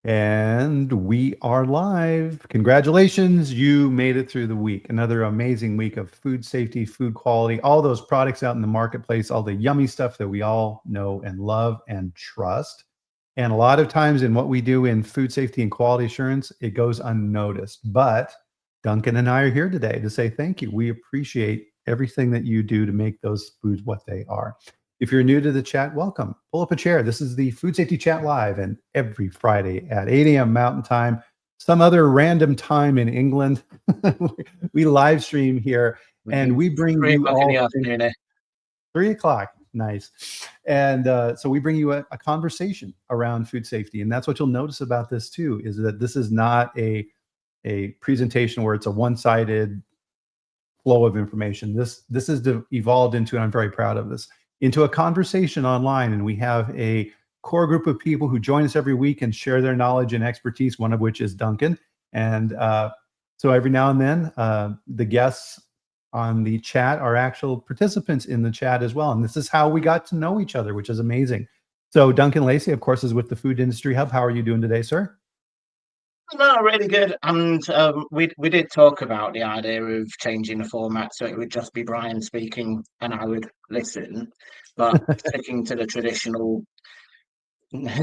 And we are live. Congratulations, you made it through the week. Another amazing week of food safety, food quality, all those products out in the marketplace, all the yummy stuff that we all know and love and trust. And a lot of times in what we do in food safety and quality assurance, it goes unnoticed. But Duncan and I are here today to say thank you. We appreciate everything that you do to make those foods what they are. If you're new to the chat, welcome. Pull up a chair. This is the Food Safety Chat Live, and every Friday at 8 a.m. Mountain Time, some other random time in England, we live stream here, and we bring you all... 3 o'clock. Nice. And so we bring you a conversation around food safety, and that's what you'll notice about this too, is that this is not a presentation where it's a one-sided flow of information. This has evolved into, and I'm very proud of this, into a conversation online. And we have a core group of people who join us every week and share their knowledge and expertise, one of which is Duncan. And so every now and then, the guests on the chat are actual participants in the chat as well. And this is how we got to know each other, which is amazing. So Duncan Lacey, of course, is with the Food Industry Hub. How are you doing today, sir? No, really good. And we did talk about the idea of changing the format so it would just be Bryan speaking and I would listen, but sticking to the traditional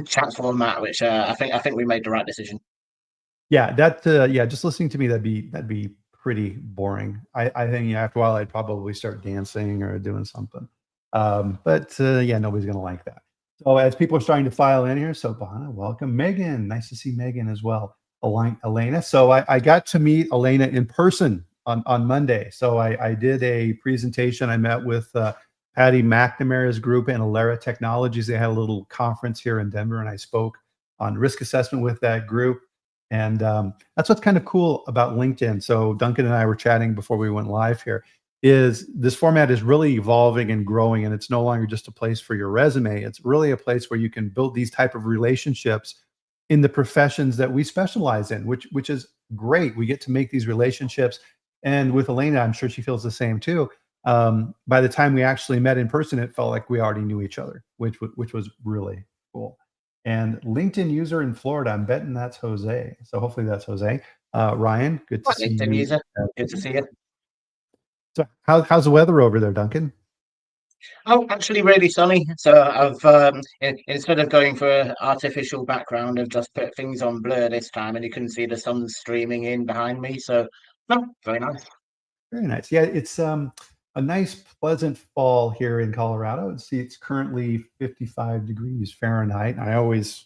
chat format, which I think we made the right decision. Yeah, just listening to me, that'd be pretty boring. I think after a while I'd probably start dancing or doing something. But nobody's gonna like that. So as people are starting to file in here, so Bahana, welcome. Megan, nice to see Megan as well. Elena. So I got to meet Elena in person on Monday. So I did a presentation. I met with Patty McNamara's group and Alera Technologies. They had a little conference here in Denver, and I spoke on risk assessment with that group. And that's what's kind of cool about LinkedIn. So Duncan and I were chatting before we went live here, is this format is really evolving and growing, and it's no longer just a place for your resume. It's really a place where you can build these type of relationships in the professions that we specialize in, which is great. We get to make these relationships. And with Elena, I'm sure she feels the same too. By the time we actually met in person, it felt like we already knew each other, which was really cool. And LinkedIn user in Florida, I'm betting that's Jose. So hopefully that's Jose. Ryan, good to see you. LinkedIn user, good to see you. So how's the weather over there, Duncan? Oh, actually really sunny. So I've instead of going for an artificial background, I've just put things on blur this time, and you can see the sun streaming in behind me. So no, very nice. Very nice. Yeah, it's a nice, pleasant fall here in Colorado. See, it's currently 55 degrees Fahrenheit. I always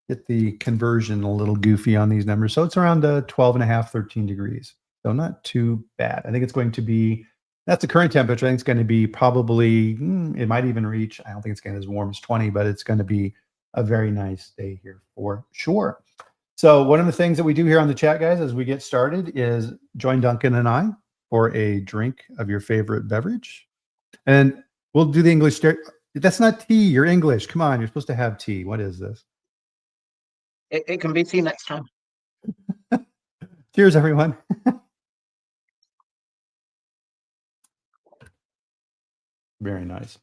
get the conversion a little goofy on these numbers. So it's around 12 and a half, 13 degrees. So not too bad. I think it's going to be, that's the current temperature. I think it's going to be probably, it might even reach, I don't think it's going to be as warm as 20, but it's going to be a very nice day here for sure. So one of the things that we do here on the chat, guys, as we get started is join Duncan and I for a drink of your favorite beverage. And we'll do the English. That's not tea. You're English. Come on. You're supposed to have tea. What is this? It can be tea next time. Cheers, everyone. Very nice.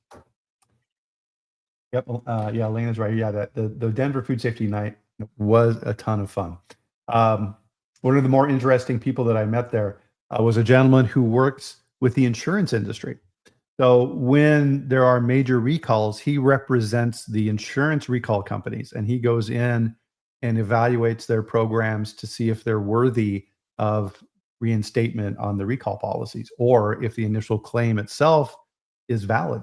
Yep. Yeah, Elena's right. Yeah, the Denver Food Safety Night was a ton of fun. One of the more interesting people that I met there was a gentleman who works with the insurance industry. So when there are major recalls, he represents the insurance recall companies, and he goes in and evaluates their programs to see if they're worthy of reinstatement on the recall policies, or if the initial claim itself is valid.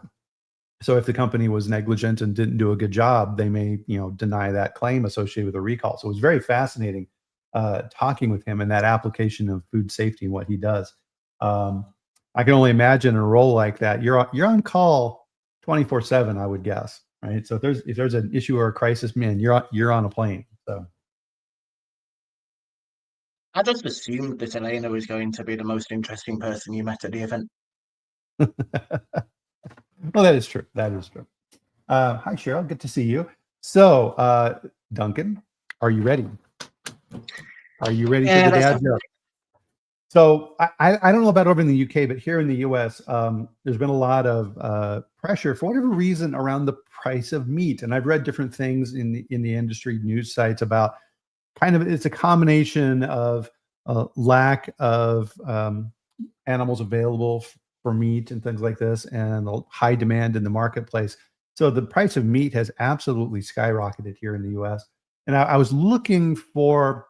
So if the company was negligent and didn't do a good job, they may, deny that claim associated with a recall. So it was very fascinating talking with him and that application of food safety and what he does. I can only imagine a role like that. You're on call 24/7, I would guess, right? So if there's an issue or a crisis, man, you're on a plane. So I just assumed that Elena was going to be the most interesting person you met at the event. Well, that is true. That is true. Hi, Cheryl. Good to see you. So, Duncan, are you ready? Are you ready for the dad joke? So I don't know about over in the UK, but here in the US, there's been a lot of pressure for whatever reason around the price of meat, and I've read different things in the industry news sites about kind of it's a combination of lack of animals available for meat and things like this, and the high demand in the marketplace. So the price of meat has absolutely skyrocketed here in the US. And I was looking for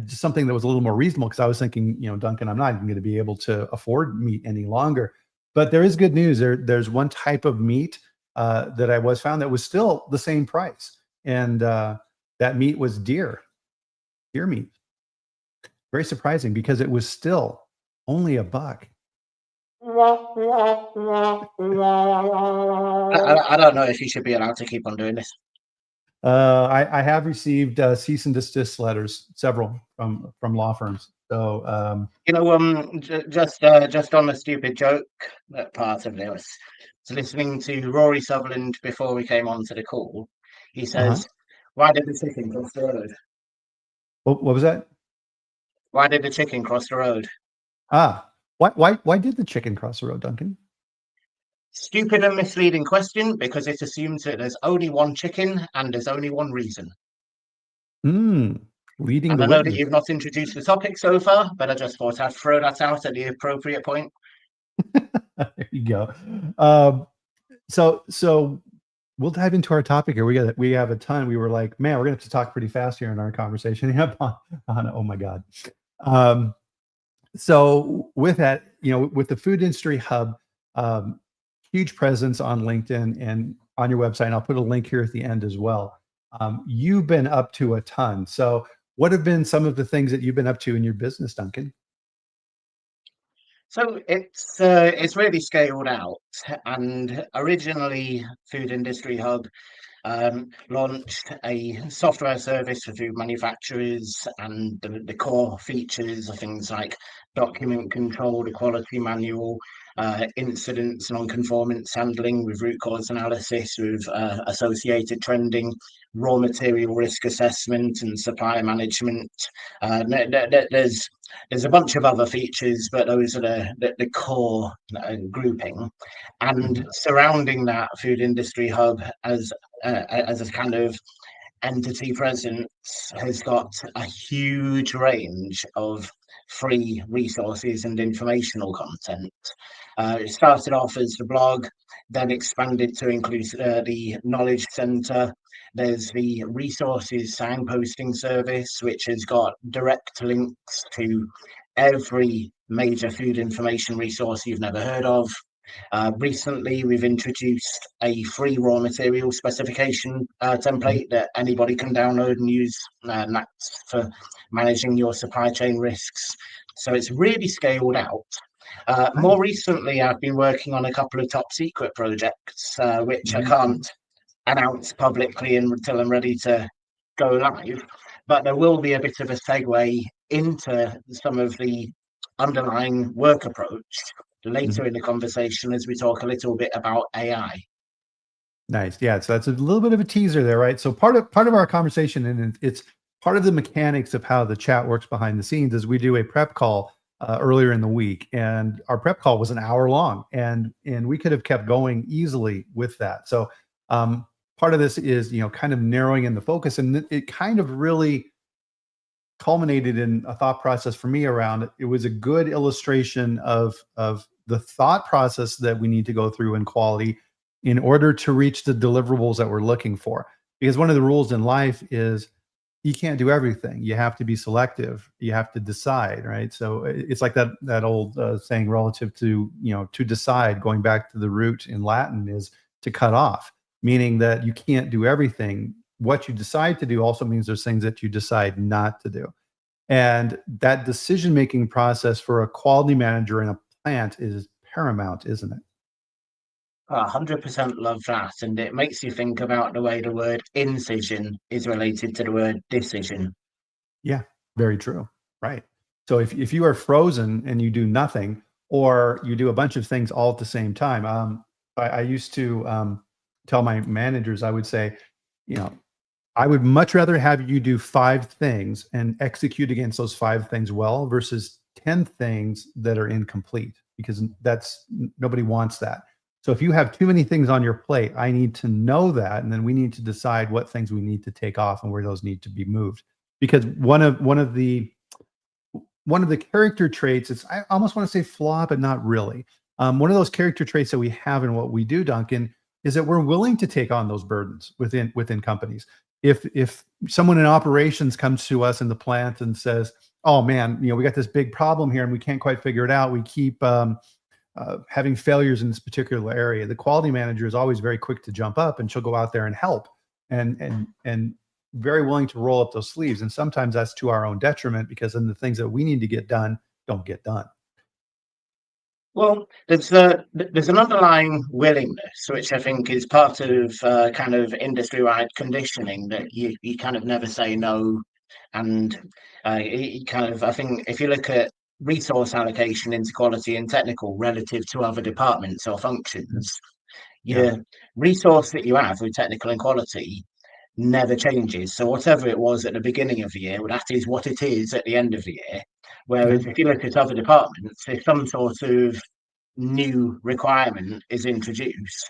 just something that was a little more reasonable because I was thinking, Duncan, I'm not even going to be able to afford meat any longer. But there is good news. There's one type of meat that I was found that was still the same price, and that meat was deer meat. Very surprising because it was still only $1. I don't know if you should be allowed to keep on doing this. I have received cease and desist letters, several from law firms. So Just on a stupid joke part of this, so listening to Rory Sutherland before we came on to the call, he uh-huh. says, "Why did the chicken cross the road? What was that? Why did the chicken cross the road?" Why did the chicken cross the road, Duncan? Stupid and misleading question because it assumes that there's only one chicken and there's only one reason. Leading And the I know that witness. you've not introduced the topic so far, but I just thought I'd throw that out at the appropriate point. There you go. So we'll dive into our topic here. We have a ton. We were like, man, we're gonna have to talk pretty fast here in our conversation. Yep. Oh my God. So with that, with the Food Industry Hub, huge presence on LinkedIn and on your website. And I'll put a link here at the end as well. You've been up to a ton. So what have been some of the things that you've been up to in your business, Duncan? So it's really scaled out, and originally Food Industry Hub launched a software service for food manufacturers, and the core features are things like document control, the quality manual, incidents, non-conformance handling with root cause analysis, with associated trending, raw material risk assessment, and supplier management. There's a bunch of other features, but those are the core grouping. And surrounding that Food Industry Hub as a kind of entity presence has got a huge range of free resources and informational content. It started off as the blog, then expanded to include the knowledge center. There's the resources signposting service, which has got direct links to every major food information resource you've never heard of. Recently, we've introduced a free raw material specification template that anybody can download and use, and that's for managing your supply chain risks. So it's really scaled out. More recently, I've been working on a couple of top secret projects, which I can't announce publicly until I'm ready to go live. But there will be a bit of a segue into some of the underlying work approach later in the conversation as we talk a little bit about AI. Nice. Yeah. So that's a little bit of a teaser there, right? So part of our conversation, and it's part of the mechanics of how the chat works behind the scenes, is we do a prep call earlier in the week, and our prep call was an hour long, and we could have kept going easily with that. So part of this is kind of narrowing in the focus, and it kind of really culminated in a thought process for me around it was a good illustration of the thought process that we need to go through in quality in order to reach the deliverables that we're looking for. Because one of the rules in life is you can't do everything. You have to be selective. You have to decide, right? So it's like that old saying relative to to decide. Going back to the root in Latin is to cut off, meaning that you can't do everything. What you decide to do also means there's things that you decide not to do. And that decision-making process for a quality manager in a plant is paramount, isn't it? 100% love that. And it makes you think about the way the word incision is related to the word decision. Yeah, very true. Right. So if you are frozen and you do nothing, or you do a bunch of things all at the same time, I used to tell my managers, I would say, you know, I would much rather have you do 5 things and execute against those 5 things well versus 10 things that are incomplete, because nobody wants that. So if you have too many things on your plate, I need to know that, and then we need to decide what things we need to take off and where those need to be moved. Because one of the character traits, it's, I almost want to say flaw, but not really. One of those character traits that we have in what we do, Duncan, is that we're willing to take on those burdens within companies. If someone in operations comes to us in the plant and says, "Oh man, we got this big problem here and we can't quite figure it out. We keep having failures in this particular area," the quality manager is always very quick to jump up, and she'll go out there and help, and very willing to roll up those sleeves. And sometimes that's to our own detriment, because then the things that we need to get done don't get done. Well, there's an underlying willingness, which I think is part of kind of industry-wide conditioning, that you kind of never say no, and I think if you look at resource allocation into quality and technical relative to other departments or functions, your resource that you have with technical and quality never changes. So whatever it was at the beginning of the year, well, that is what it is at the end of the year. Whereas if you look at other departments, if some sort of new requirement is introduced,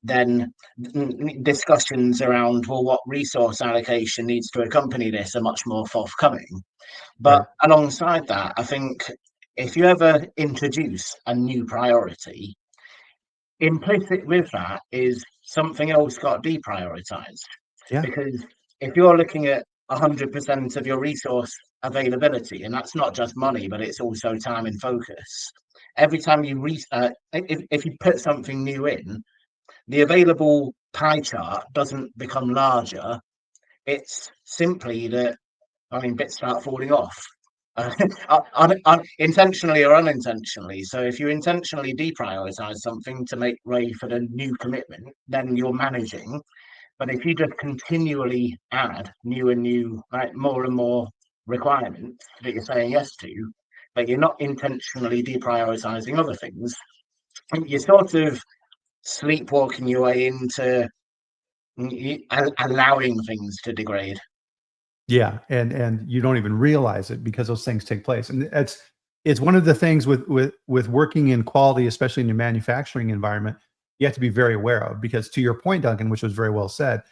then discussions around, well, what resource allocation needs to accompany this are much more forthcoming. But alongside that, I think if you ever introduce a new priority, implicit with that is something else got deprioritized. Because if you're looking at 100% of your resource availability, and that's not just money, but it's also time and focus, every time you if you put something new in, the available pie chart doesn't become larger. It's simply that, bits start falling off. Intentionally or unintentionally. So if you intentionally deprioritize something to make way for the new commitment, then you're managing. But if you just continually add new and new, more and more requirements that you're saying yes to, but you're not intentionally deprioritizing other things, you're sort of sleepwalking your way into allowing things to degrade. Yeah, and you don't even realize it, because those things take place. And it's one of the things with working in quality, especially in your manufacturing environment, you have to be very aware of. Because to your point, Duncan, which was very well said,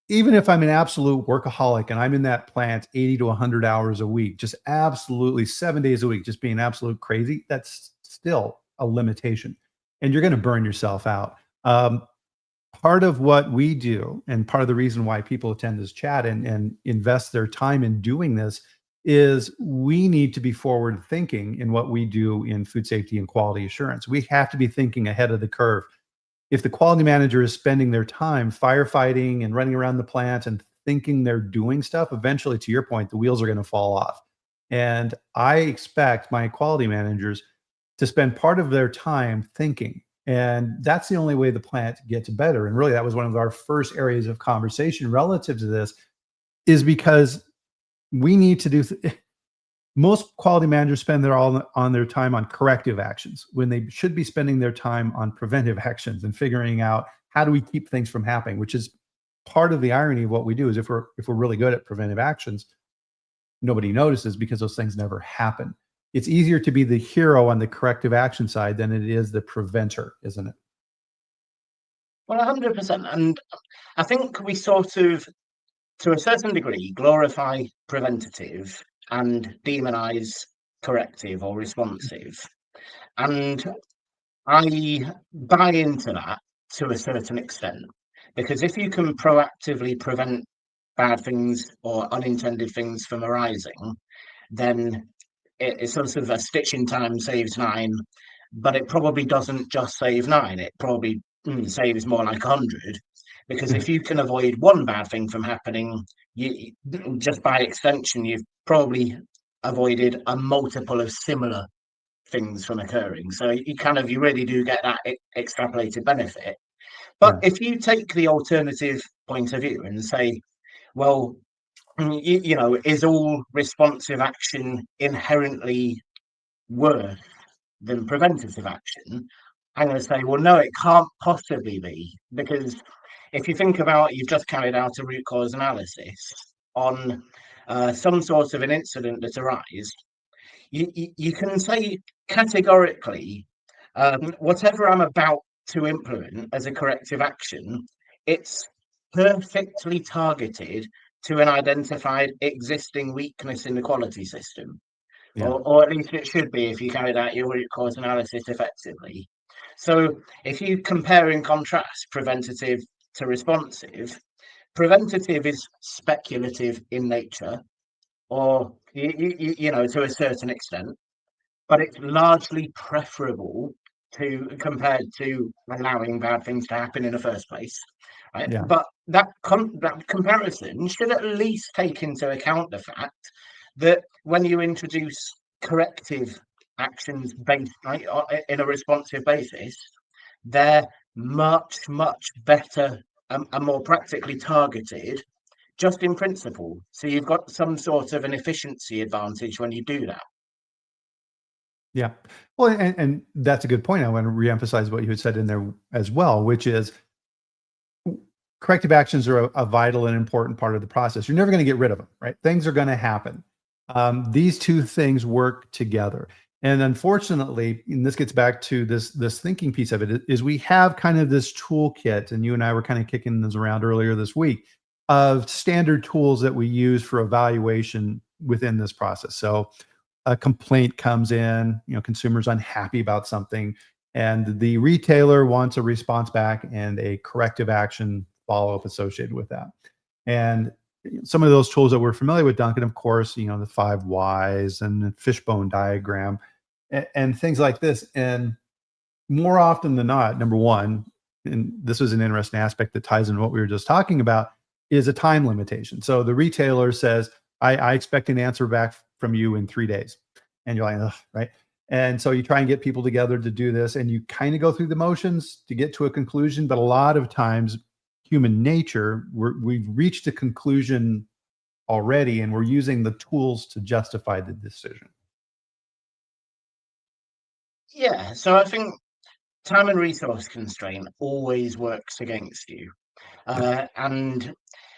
even if I'm an absolute workaholic and I'm in that plant 80 to 100 hours a week, just absolutely 7 days a week, just being absolute crazy, that's still a limitation, and you're going to burn yourself out. Part of what we do, and part of the reason why people attend this chat and invest their time in doing this, is we need to be forward thinking in what we do in food safety and quality assurance. We have to be thinking ahead of the curve. If the quality manager is spending their time firefighting and running around the plant and thinking they're doing stuff, eventually, to your point, the wheels are going to fall off. And I expect my quality managers to spend part of their time thinking. And that's the only way the plant gets better. And really, that was one of our first areas of conversation relative to this, is because we need to do most quality managers spend their time on corrective actions, when they should be spending their time on preventive actions and figuring out how do we keep things from happening, which is part of the irony of what we do. Is if we're really good at preventive actions, nobody notices, because those things never happen. It's easier to be the hero on the corrective action side than it is the preventer, isn't it? Well, 100%. And I think we sort of, to a certain degree, glorify preventative and demonize corrective or responsive. And I buy into that to a certain extent, because if you can proactively prevent bad things or unintended things from arising, then it's sort of a stitch in time saves nine, but it probably doesn't just save nine. It probably saves more like 100, because if you can avoid one bad thing from happening, you just by extension, you've probably avoided a multiple of similar things from occurring. So you really do get that extrapolated benefit. But if you take the alternative point of view and say, well, is all responsive action inherently worse than preventative action? I'm going to say, well, no, it can't possibly be, because if you think about, you've just carried out a root cause analysis on some sort of an incident that arises. you can say categorically, whatever I'm about to implement as a corrective action, it's perfectly targeted to an identified existing weakness in the quality system, Yeah. or at least it should be if you carried out your root cause analysis effectively. So if you compare and contrast preventative to responsive, preventative is speculative in nature, or to a certain extent, but it's largely preferable to compared to allowing bad things to happen in the first place, right? Yeah. But that comparison should at least take into account the fact that when you introduce corrective actions based, right, in a responsive basis, they're much better and more practically targeted just in principle. So you've got some sort of an efficiency advantage when you do that. Yeah. Well, and that's a good point. I want to reemphasize what you had said in there as well, which is corrective actions are a vital and important part of the process. You're never going to get rid of them, right? Things are going to happen. These two things work together. And unfortunately, and this gets back to this thinking piece of it, is we have kind of this toolkit, and you and I were kind of kicking this around earlier this week, of standard tools that we use for evaluation within this process. So a complaint comes in, consumers unhappy about something, and the retailer wants a response back and a corrective action follow-up associated with that. And some of those tools that we're familiar with, Duncan, of course, the 5 Whys and the fishbone diagram and things like this. And more often than not, number one, and this is an interesting aspect that ties in what we were just talking about, is a time limitation. So the retailer says, I expect an answer back from you in 3 days. And you're like, ugh, right? And so you try and get people together to do this, and you kind of go through the motions to get to a conclusion. But a lot of times, human nature, we've reached a conclusion already, and we're using the tools to justify the decision. Yeah, so I think time and resource constraint always works against you. And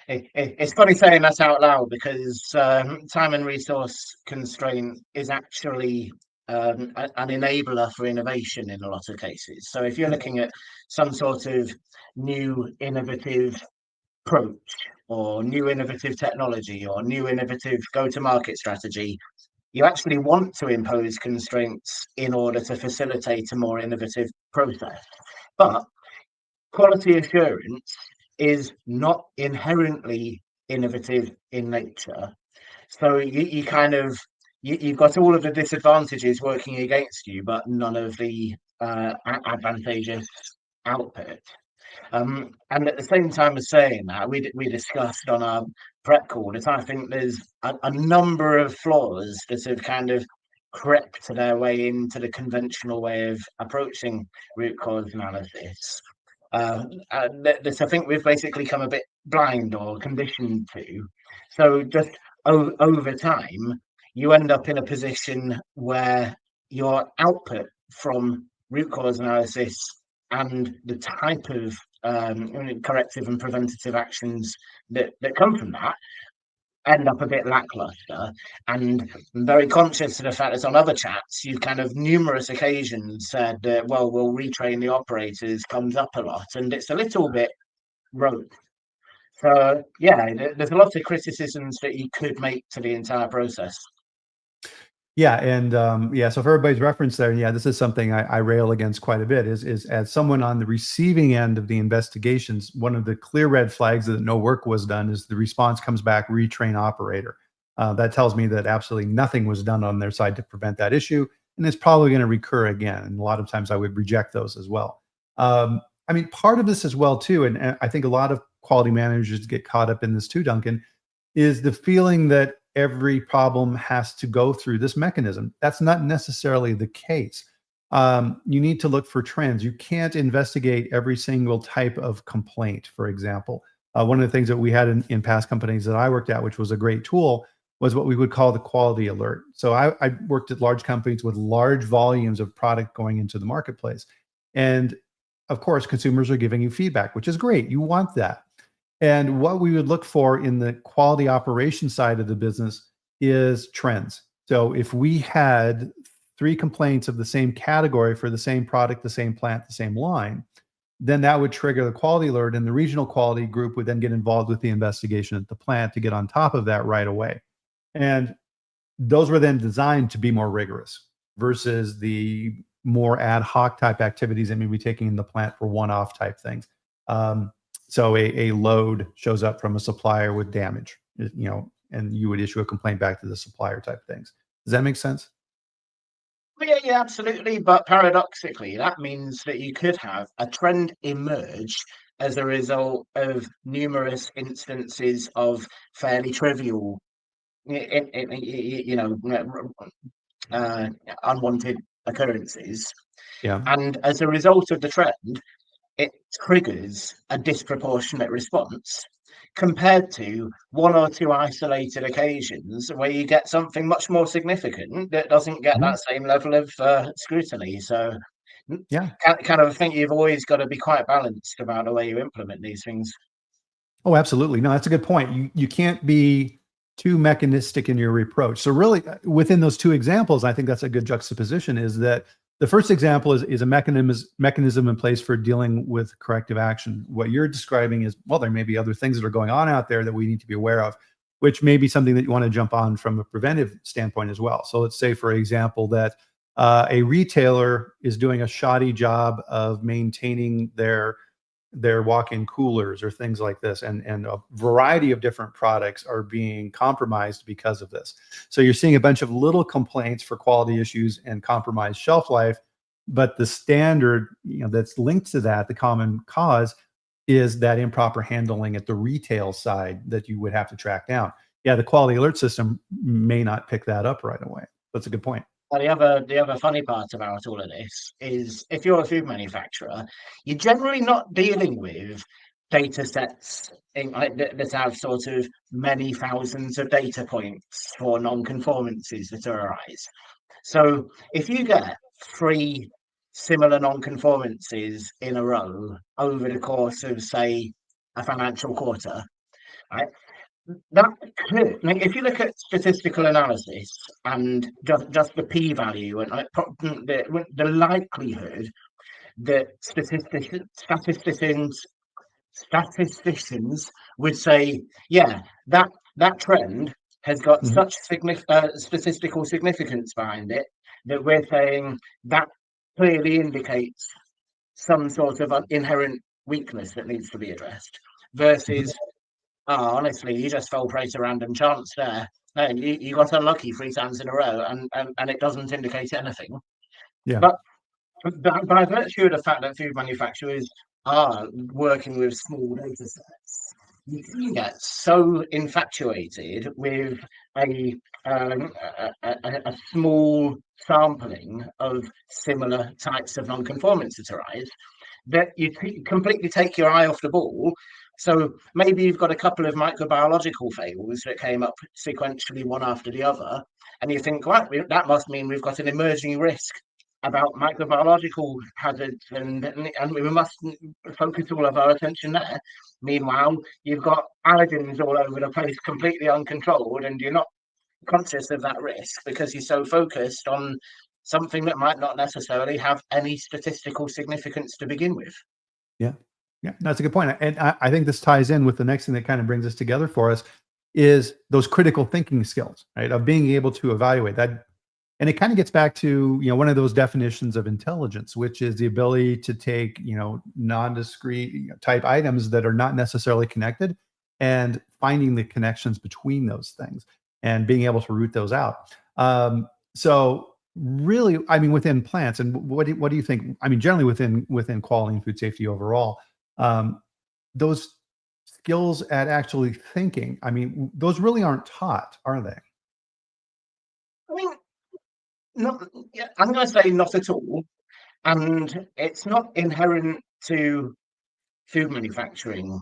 it's funny saying that out loud, because time and resource constraint is actually an enabler for innovation in a lot of cases. So if you're looking at some sort of new innovative approach, or new innovative technology, or new innovative go-to-market strategy, you actually want to impose constraints in order to facilitate a more innovative process. But quality assurance is not inherently innovative in nature. So you kind of you've got all of the disadvantages working against you, but none of the advantageous output. And at the same time as saying that, we discussed on our prep call that I think there's a number of flaws that have kind of crept their way into the conventional way of approaching root cause analysis. That I think we've basically come a bit blind or conditioned to. So just over time, you end up in a position where your output from root cause analysis and the type of corrective and preventative actions that come from that end up a bit lackluster. And I'm very conscious of the fact that on other chats, you've kind of numerous occasions said that, well, we'll retrain the operators comes up a lot, and it's a little bit rote. So yeah, there's a lot of criticisms that you could make to the entire process. Yeah, and so for everybody's reference there, yeah, this is something I rail against quite a bit. Is as someone on the receiving end of the investigations, one of the clear red flags that no work was done is the response comes back retrain operator. That tells me that absolutely nothing was done on their side to prevent that issue, and it's probably going to recur again. And a lot of times I would reject those as well. I mean, part of this as well too, and I think a lot of quality managers get caught up in this too, Duncan, is the feeling that every problem has to go through this mechanism. That's not necessarily the case. You need to look for trends. You can't investigate every single type of complaint, for example. One of the things that we had in past companies that I worked at, which was a great tool, was what we would call the quality alert. So I worked at large companies with large volumes of product going into the marketplace. And of course, consumers are giving you feedback, which is great. You want that. And what we would look for in the quality operation side of the business is trends. So if we had 3 complaints of the same category for the same product, the same plant, the same line, then that would trigger the quality alert, and the regional quality group would then get involved with the investigation at the plant to get on top of that right away. And those were then designed to be more rigorous versus the more ad hoc type activities that may be taking in the plant for one-off type things. So a load shows up from a supplier with damage, and you would issue a complaint back to the supplier type things. Does that make sense? Yeah, absolutely. But paradoxically, that means that you could have a trend emerge as a result of numerous instances of fairly trivial, unwanted occurrences. Yeah. And as a result of the trend, it triggers a disproportionate response compared to one or two isolated occasions where you get something much more significant that doesn't get Mhm. that same level of scrutiny. So, Yeah. kind of think you've always got to be quite balanced about the way you implement these things. Oh, absolutely. No, that's a good point. You can't be too mechanistic in your reproach. So really, within those 2 examples, I think that's a good juxtaposition. Is that the first example is a mechanism in place for dealing with corrective action. What you're describing is, well, there may be other things that are going on out there that we need to be aware of, which may be something that you want to jump on from a preventive standpoint as well. So let's say, for example, that a retailer is doing a shoddy job of maintaining their walk-in coolers or things like this, and a variety of different products are being compromised because of this. So you're seeing a bunch of little complaints for quality issues and compromised shelf life, but the standard, that's linked to that, the common cause, is that improper handling at the retail side that you would have to track down. Yeah, the quality alert system may not pick that up right away. That's a good point. Well, the other funny part about all of this is if you're a food manufacturer, you're generally not dealing with data sets that have sort of many thousands of data points for non-conformances that arise. So if you get 3 similar non-conformances in a row over the course of, say, a financial quarter, right? That could, like, if you look at statistical analysis and just the p-value and the likelihood that statisticians would say, yeah, that trend has got Mhm. such statistical significance behind it that we're saying that clearly indicates some sort of inherent weakness that needs to be addressed, Mhm. versus, oh, honestly, you just fell prey to random chance there. No, you got unlucky 3 times in a row, and it doesn't indicate anything. Yeah. But by virtue of the fact that food manufacturers are working with small data sets, you can get so infatuated with a, a small sampling of similar types of non-conformance that arise that you completely take your eye off the ball. So maybe you've got a couple of microbiological fails that came up sequentially one after the other, and you think, right, that must mean we've got an emerging risk about microbiological hazards, and we must focus all of our attention there. Meanwhile, you've got allergens all over the place, completely uncontrolled, and you're not conscious of that risk because you're so focused on something that might not necessarily have any statistical significance to begin with. Yeah. Yeah, that's a good point. And I think this ties in with the next thing that kind of brings us together for us is those critical thinking skills, right? Of being able to evaluate that. And it kind of gets back to, one of those definitions of intelligence, which is the ability to take, non-discrete type items that are not necessarily connected and finding the connections between those things and being able to root those out. So really, I mean, within plants, and what do you think? I mean, generally within quality and food safety overall, um, those skills at actually thinking, I mean, those really aren't taught, are they? I mean, not, yeah, I'm going to say not at all. And it's not inherent to food manufacturing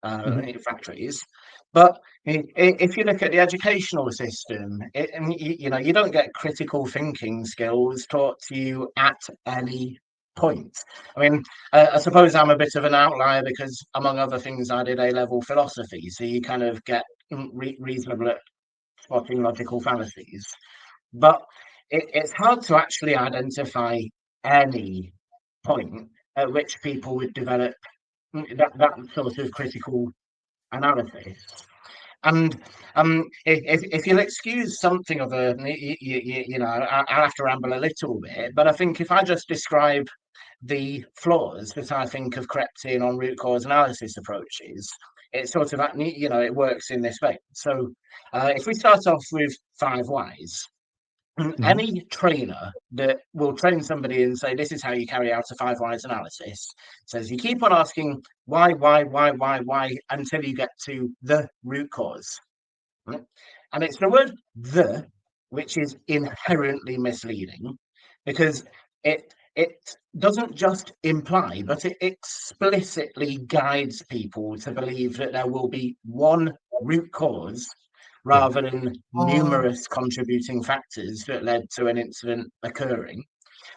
Mhm. factories. But if you look at the educational system, you don't get critical thinking skills taught to you at any point. I mean, I suppose I'm a bit of an outlier because, among other things, I did A-level philosophy, so you kind of get reasonable at spotting logical fallacies. but it's hard to actually identify any point at which people would develop that sort of critical analysis. And if you'll excuse something of a, I'll have to ramble a little bit, but I think if I just describe the flaws that I think have crept in on root cause analysis approaches, it's sort of, it works in this way. So if we start off with 5 Whys, any trainer that will train somebody and say, this is how you carry out a 5 Whys analysis, says you keep on asking why, until you get to the root cause. Right? And it's the word the, which is inherently misleading, because it doesn't just imply, but it explicitly guides people to believe that there will be one root cause rather than numerous contributing factors that led to an incident occurring.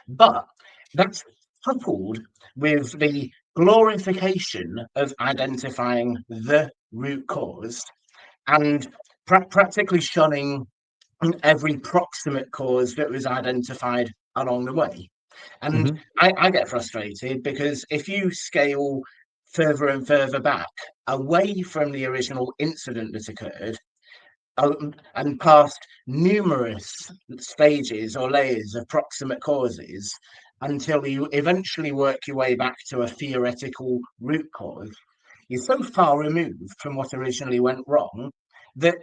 But that's coupled with the glorification of identifying the root cause and practically shunning every proximate cause that was identified along the way. And I get frustrated because if you scale further and further back away from the original incident that occurred, and past numerous stages or layers of proximate causes until you eventually work your way back to a theoretical root cause, you're so far removed from what originally went wrong that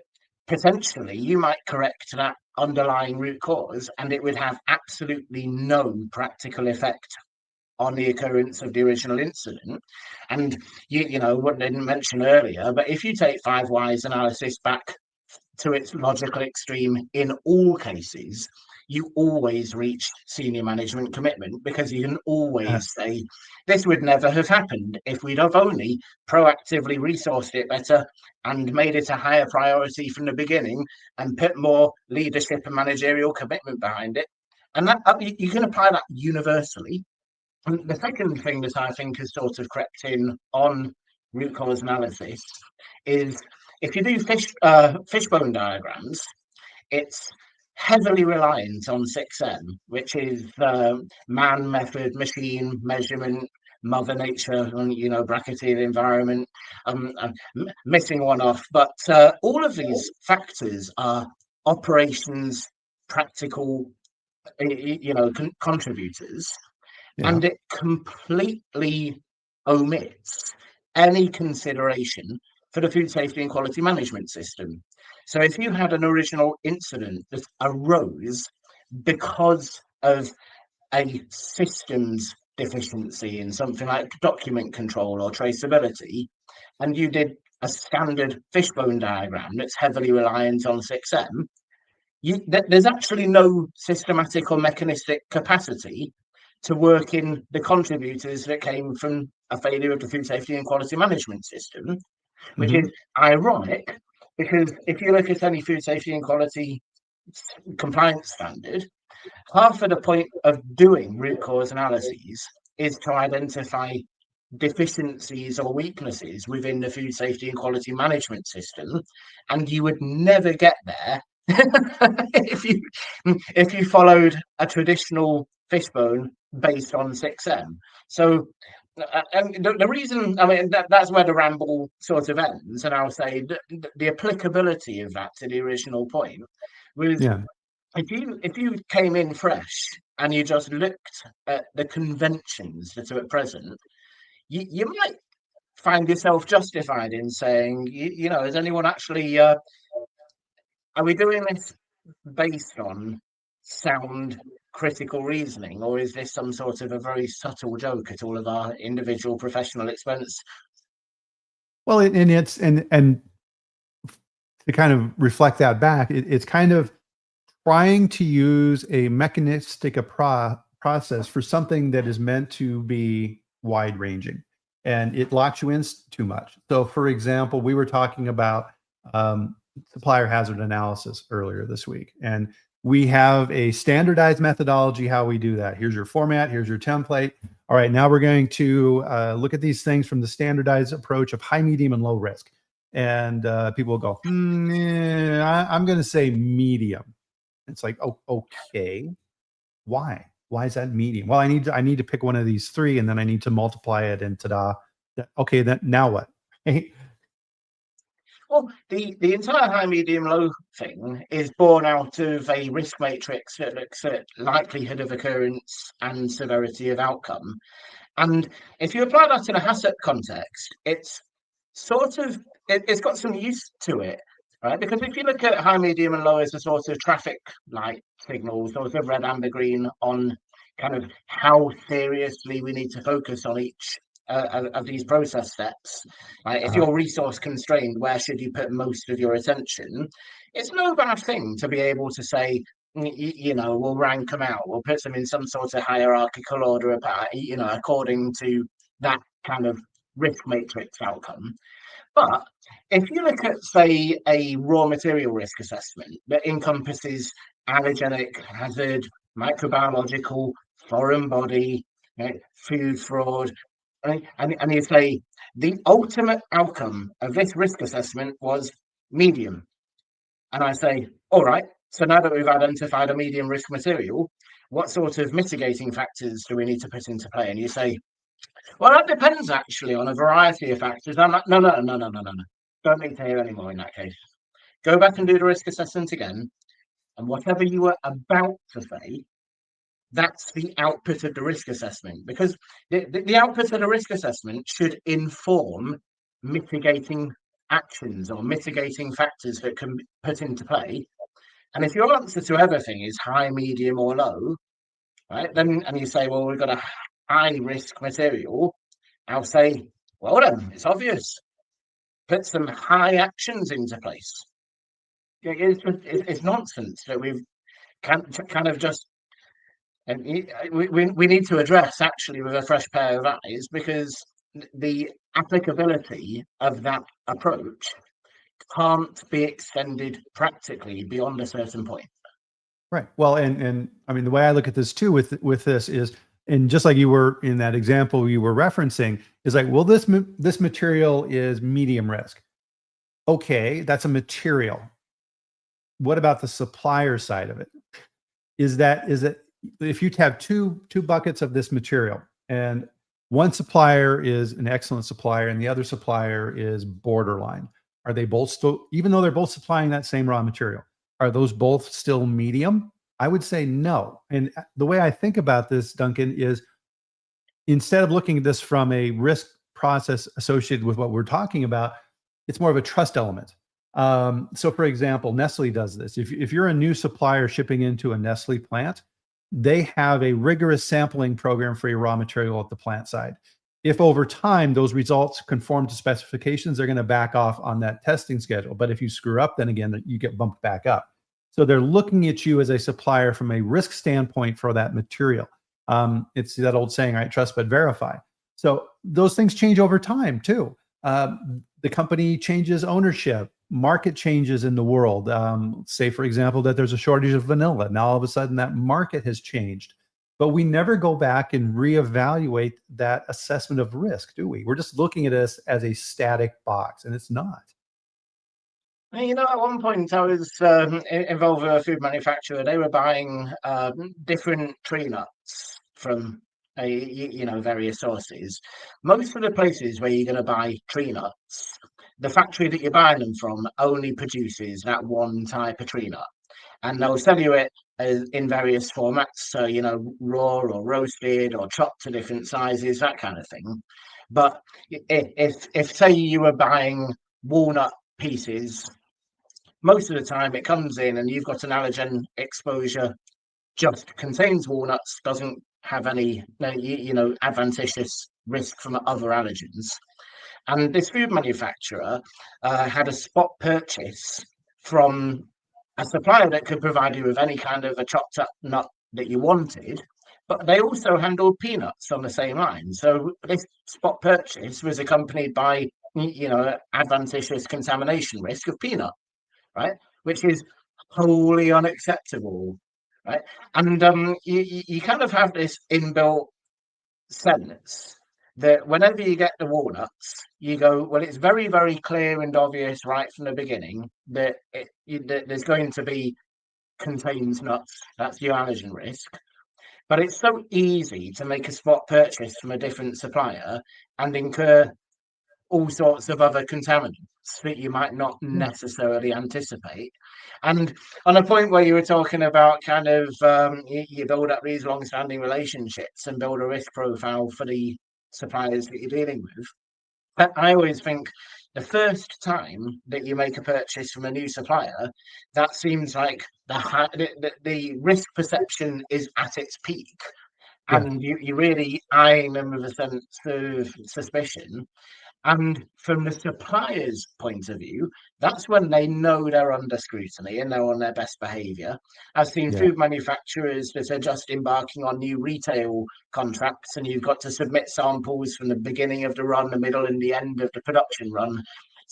potentially you might correct that underlying root cause and it would have absolutely no practical effect on the occurrence of the original incident. And what I didn't mention earlier, but if you take 5 Whys analysis back to its logical extreme in all cases, you always reach senior management commitment, because you can always say this would never have happened if we'd have only proactively resourced it better and made it a higher priority from the beginning and put more leadership and managerial commitment behind it. And that you can apply that universally. And the second thing that I think has sort of crept in on root cause analysis is, if you do fishbone diagrams, it's heavily reliant on 6M, which is man, method, machine, measurement, mother nature, and bracketed environment. I'm missing one off, but all of these factors are operations, practical, contributors, and it completely omits any consideration for the food safety and quality management system. So if you had an original incident that arose because of a systems deficiency in something like document control or traceability, and you did a standard fishbone diagram that's heavily reliant on 6M, there's actually no systematic or mechanistic capacity to work in the contributors that came from a failure of the food safety and quality management system, which is ironic, because if you look at any food safety and quality compliance standard, half of the point of doing root cause analyses is to identify deficiencies or weaknesses within the food safety and quality management system, and you would never get there if you followed a traditional fishbone based on 6M. So and the reason, that's where the ramble sort of ends, and I'll say the applicability of that to the original point was, if you came in fresh and you just looked at the conventions that are at present, you might find yourself justified in saying, is anyone actually, are we doing this based on sound critical reasoning, or is this some sort of a very subtle joke at all of our individual professional expense? Well, and to kind of reflect that back, it's kind of trying to use a mechanistic process for something that is meant to be wide ranging, and it locks you in too much. So, for example, we were talking about supplier hazard analysis earlier this week, and we have a standardized methodology how we do that. Here's your format, here's your template. All right, now we're going to look at these things from the standardized approach of high, medium, and low risk. And people will go, I'm going to say medium. It's like, oh, okay, why? Why is that medium? Well, I need to pick one of these three, and then I need to multiply it, and ta-da. Okay, then now what? Well, the entire high, medium, low thing is born out of a risk matrix that looks at likelihood of occurrence and severity of outcome. And if you apply that in a HACCP context, it's sort of it's got some use to it, right? Because if you look at high, medium, and low as a sort of traffic light signals, sort of red, amber, green, on kind of how seriously we need to focus on each of these process steps. Right? If Uh-huh. you're resource constrained, where should you put most of your attention? It's no bad thing to be able to say, we'll rank them out. We'll put them in some sort of hierarchical order, according to that kind of risk matrix outcome. But if you look at, say, a raw material risk assessment that encompasses allergenic hazard, microbiological, foreign body, food fraud, right? And you say the ultimate outcome of this risk assessment was medium. And I say, all right, so now that we've identified a medium risk material, what sort of mitigating factors do we need to put into play? And you say, well, that depends actually on a variety of factors. I'm like, no, no, no, no, no, no, no. Don't need to hear any more in that case. Go back and do the risk assessment again. And whatever you were about to say, that's the output of the risk assessment. Because the output of the risk assessment should inform mitigating actions or mitigating factors that can be put into play. And if your answer to everything is high, medium, or low, right, then and you say, well, we've got a high risk material, I'll say, well then, it's obvious. Put some high actions into place. It's nonsense that we've kind of just, and we need to address actually with a fresh pair of eyes, because the applicability of that approach can't be extended practically beyond a certain point. Right. Well, and I mean, the way I look at this too with this is, and just like you were in that example you were referencing, is like, well, this material is medium risk. Okay, that's a material. What about the supplier side of it? Is it if you have two buckets of this material, and one supplier is an excellent supplier and the other supplier is borderline, are they both still, even though they're both supplying that same raw material, are those both still medium? I would say no. And the way I think about this, Duncan, is instead of looking at this from a risk process associated with what we're talking about, it's more of a trust element. So, for example, Nestle does this. If you're a new supplier shipping into a Nestle plant, they have a rigorous sampling program for your raw material at the plant side. If over time those results conform to specifications, they're going to back off on that testing schedule. But if you screw up, then again, you get bumped back up. So they're looking at you as a supplier from a risk standpoint for that material. It's that old saying, right? Trust but verify. So those things change over time too. The company changes ownership, market changes in the world. Say, for example, that there's a shortage of vanilla. Now, all of a sudden, that market has changed. But we never go back and reevaluate that assessment of risk, do we? We're just looking at this as a static box, and it's not. At one point I was involved with a food manufacturer. They were buying different tree nuts from various sources. Most of the places where you're going to buy tree nuts, the factory that you're buying them from only produces that one type of tree nut, and they'll sell you it in various formats. So raw or roasted or chopped to different sizes, that kind of thing. But if say you were buying walnut pieces, most of the time it comes in and you've got an allergen exposure, just contains walnuts, doesn't have any advantageous risk from other allergens. And this food manufacturer had a spot purchase from a supplier that could provide you with any kind of a chopped up nut that you wanted, but they also handled peanuts on the same line. So this spot purchase was accompanied by advantageous contamination risk of peanut, right? Which is wholly unacceptable, right? And you kind of have this inbuilt sense that whenever you get the walnuts, you go, well, it's very, very clear and obvious right from the beginning that that there's going to be contains nuts, that's your allergen risk. But it's so easy to make a spot purchase from a different supplier and incur all sorts of other contaminants that you might not Yeah. necessarily anticipate. And on a point where you were talking about kind of you build up these long-standing relationships and build a risk profile for the suppliers that you're dealing with. I always think the first time that you make a purchase from a new supplier, that seems like the risk perception is at its peak, Yeah. and you're really eyeing them with a sense of suspicion. And from the supplier's point of view, that's when they know they're under scrutiny and they're on their best behaviour. I've seen Yeah. food manufacturers that are just embarking on new retail contracts, and you've got to submit samples from the beginning of the run, the middle, and the end of the production run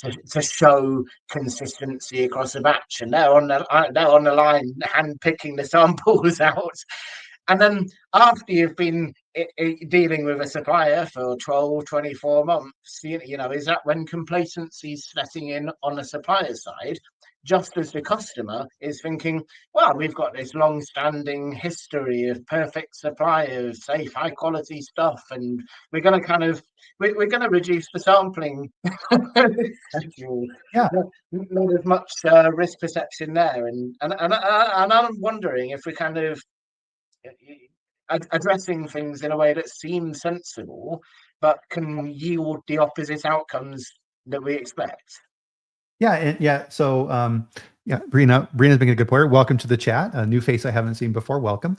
to show consistency across a batch. And they're on the line, hand picking the samples out. And then after you've been dealing with a supplier for 12, 24 months, is that when complacency is setting in on the supplier side, just as the customer is thinking, well, we've got this long-standing history of perfect supply of safe, high-quality stuff, and we're going to we're going to reduce the sampling schedule. Yeah. Not as much risk perception there, and I'm wondering if we kind of addressing things in a way that seems sensible, but can yield the opposite outcomes that we expect. Yeah, and yeah. So, yeah, Brina's been a good player. Welcome to the chat. A new face I haven't seen before. Welcome.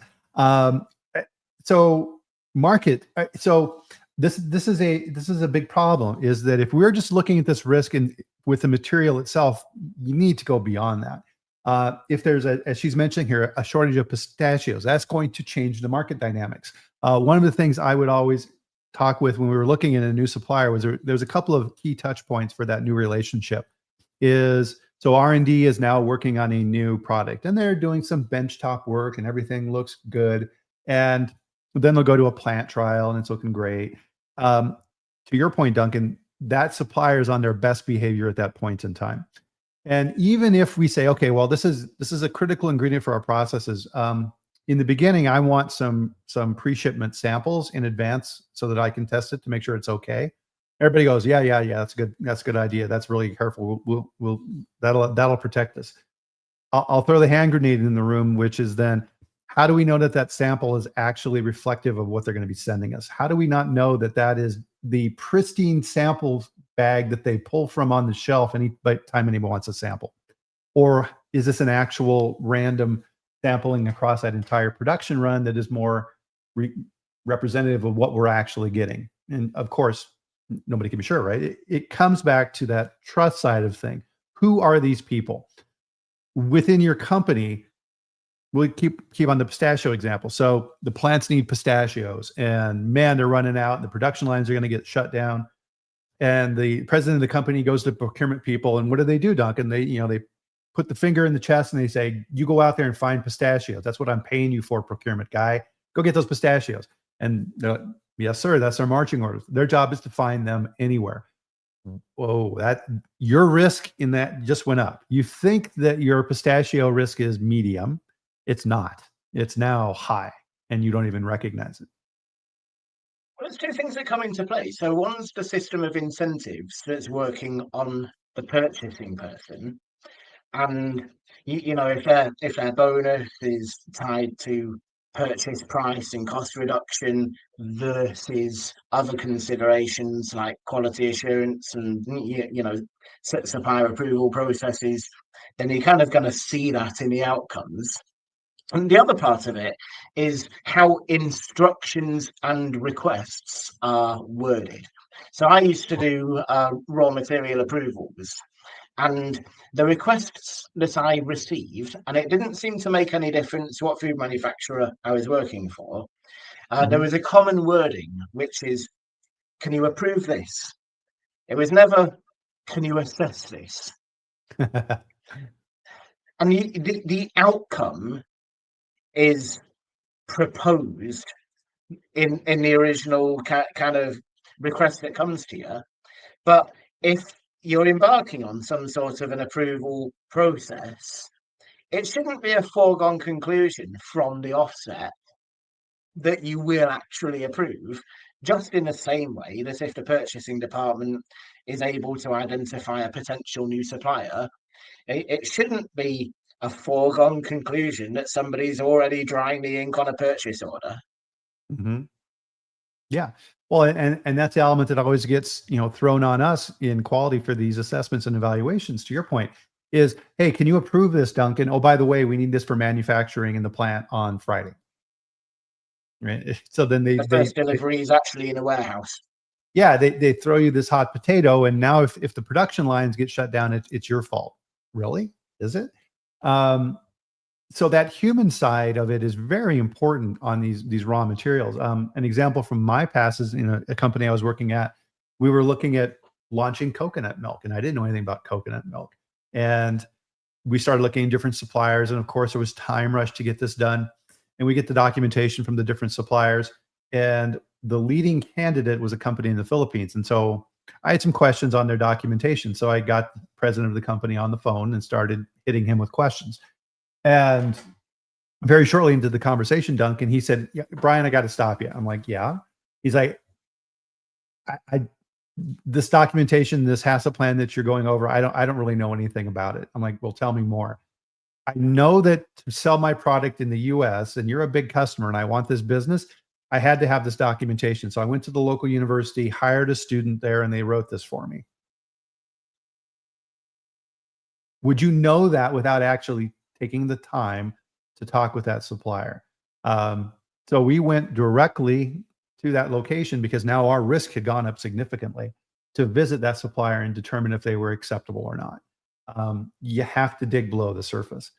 So, market. So this is a big problem. Is that if we're just looking at this risk and with the material itself, you need to go beyond that. If there's as she's mentioning here, a shortage of pistachios, that's going to change the market dynamics. One of the things I would always talk with when we were looking at a new supplier was there's a couple of key touch points for that new relationship. So R&D is now working on a new product, and they're doing some benchtop work, and everything looks good. And then they'll go to a plant trial, and it's looking great. To your point, Duncan, that supplier is on their best behavior at that point in time. And even if we say, okay, well, this is a critical ingredient for our processes. In the beginning, I want some pre-shipment samples in advance so that I can test it to make sure it's okay. Everybody goes, yeah, that's good. That's a good idea. That's really careful. We'll that'll protect us. I'll throw the hand grenade in the room, which is then, how do we know that sample is actually reflective of what they're going to be sending us? How do we not know that is the pristine sample bag that they pull from on the shelf any time anyone wants a sample? Or is this an actual random sampling across that entire production run that is more representative of what we're actually getting? And of course, nobody can be sure, right? It comes back to that trust side of thing. Who are these people within your company? We'll keep on the pistachio example. So the plants need pistachios, and man, they're running out, and the production lines are going to get shut down. And the president of the company goes to procurement people, and what do, Duncan? They put the finger in the chest and they say, "You go out there and find pistachios. That's what I'm paying you for, procurement guy. Go get those pistachios." And they're like, "Yes, sir. That's our marching orders." Their job is to find them anywhere. Whoa, your risk in that just went up. You think that your pistachio risk is medium. It's not. It's now high, and you don't even recognize it. Well, there's two things that come into play. So one's the system of incentives that's working on the purchasing person, and if their bonus is tied to purchase price and cost reduction versus other considerations like quality assurance and supplier approval processes, then you're kind of going to see that in the outcomes. And the other part of it is how instructions and requests are worded. So I used to do raw material approvals, and the requests that I received, and it didn't seem to make any difference what food manufacturer I was working for, there was a common wording, which is, "Can you approve this?" It was never, "Can you assess this?" And the outcome is proposed in the original kind of request that comes to you. But if you're embarking on some sort of an approval process, it shouldn't be a foregone conclusion from the offset that you will actually approve, just in the same way that if the purchasing department is able to identify a potential new supplier, it shouldn't be a foregone conclusion that somebody's already drying the ink on a purchase order. Mhm. Yeah. Well, and that's the element that always gets, thrown on us in quality for these assessments and evaluations, to your point, is, "Hey, can you approve this, Duncan? Oh, by the way, we need this for manufacturing in the plant on Friday." Right? So then The first delivery is actually in a warehouse. yeah, they throw you this hot potato, and now if the production lines get shut down, it's your fault. Really? Is it? Um, so that human side of it is very important on these raw materials. An example from my past is in a company I was working at. We were looking at launching coconut milk, and I didn't know anything about coconut milk. And we started looking at different suppliers, and of course, there was time rush to get this done. And we get the documentation from the different suppliers, and the leading candidate was a company in the Philippines. And so I had some questions on their documentation. So I got the president of the company on the phone and started hitting him with questions. And very shortly into the conversation, Duncan, he said, "Yeah, Bryan, I got to stop you." I'm like, "Yeah." He's like, I this documentation, this HACCP plan that you're going over, I don't really know anything about it." I'm like, "Well, tell me more." "I know that to sell my product in the US, and you're a big customer and I want this business, I had to have this documentation. So I went to the local university, hired a student there, and they wrote this for me." Would you know that without actually taking the time to talk with that supplier? Um, so we went directly to that location because now our risk had gone up significantly to visit that supplier and determine if they were acceptable or not. You have to dig below the surface.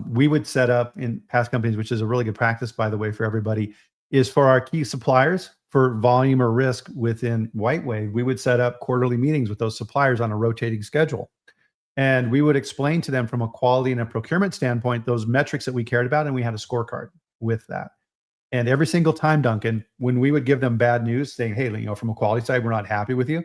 We would set up in past companies, which is a really good practice, by the way, for everybody, is for our key suppliers for volume or risk within Whiteway, we would set up quarterly meetings with those suppliers on a rotating schedule. And we would explain to them from a quality and a procurement standpoint those metrics that we cared about, and we had a scorecard with that. And every single time, Duncan, when we would give them bad news, saying, "Hey, from a quality side, we're not happy with you,"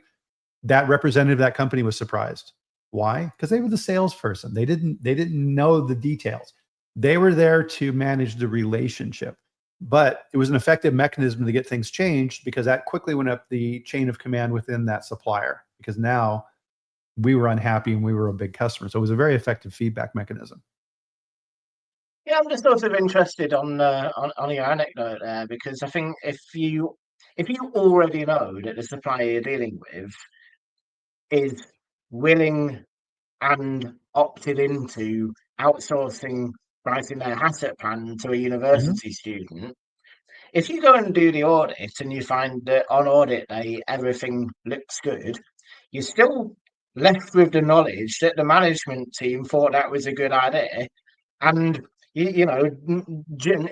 that representative of that company was surprised. Why? Because they were the salesperson. They didn't know the details. They were there to manage the relationship. But it was an effective mechanism to get things changed because that quickly went up the chain of command within that supplier. Because now we were unhappy and we were a big customer. So it was a very effective feedback mechanism. Yeah, I'm just sort of interested on your anecdote there, because I think if you already know that the supplier you're dealing with is willing and opted into outsourcing writing their asset plan to a Mhm. university student, if you go and do the audit and you find that on audit day everything looks good, you're still left with the knowledge that the management team thought that was a good idea, and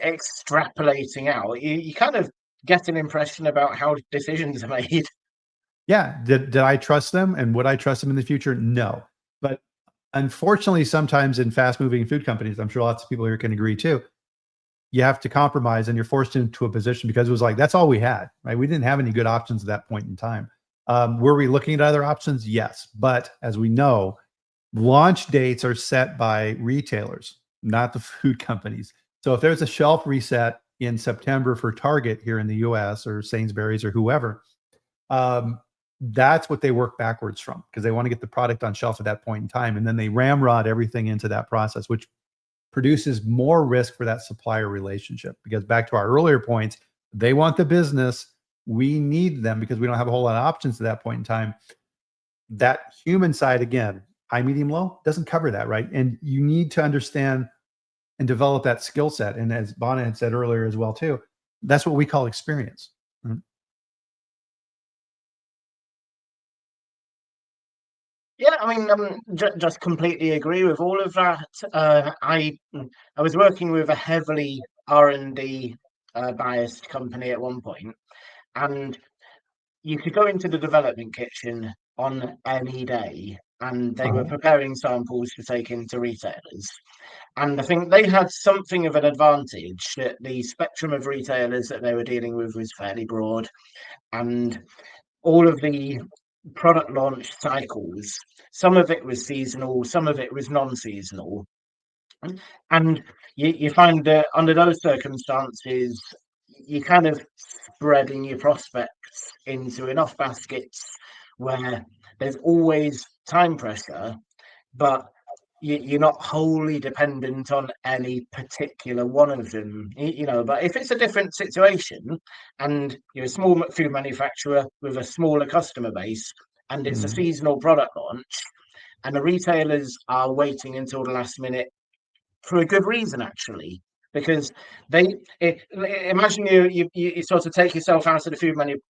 extrapolating out, you kind of get an impression about how decisions are made. Yeah. Did I trust them and would I trust them in the future? No. But unfortunately, sometimes in fast moving food companies, I'm sure lots of people here can agree too, you have to compromise and you're forced into a position because it was like, that's all we had, right? We didn't have any good options at that point in time. Were we looking at other options? Yes. But as we know, launch dates are set by retailers, not the food companies. So if there's a shelf reset in September for Target here in the US or Sainsbury's or whoever, um, that's what they work backwards from because they want to get the product on shelf at that point in time. And then they ramrod everything into that process, which produces more risk for that supplier relationship. Because back to our earlier points, they want the business. We need them because we don't have a whole lot of options at that point in time. That human side, again, high, medium, low, doesn't cover that, right? And you need to understand and develop that skill set. And as Bonna had said earlier as well, too, that's what we call experience. Mhm. Yeah, I mean, just completely agree with all of that. I was working with a heavily R&D biased company at one point, and you could go into the development kitchen on any day, and they were Uh-huh. preparing samples to take into retailers. And I think they had something of an advantage that the spectrum of retailers that they were dealing with was fairly broad, and all of the product launch cycles, some of it was seasonal, some of it was non-seasonal. And you find that under those circumstances, you're kind of spreading your prospects into enough baskets where there's always time pressure, but you're not wholly dependent on any particular one of them, but if it's a different situation and you're a small food manufacturer with a smaller customer base and it's a Mhm. seasonal product launch and the retailers are waiting until the last minute for a good reason, actually, because imagine you sort of take yourself out of the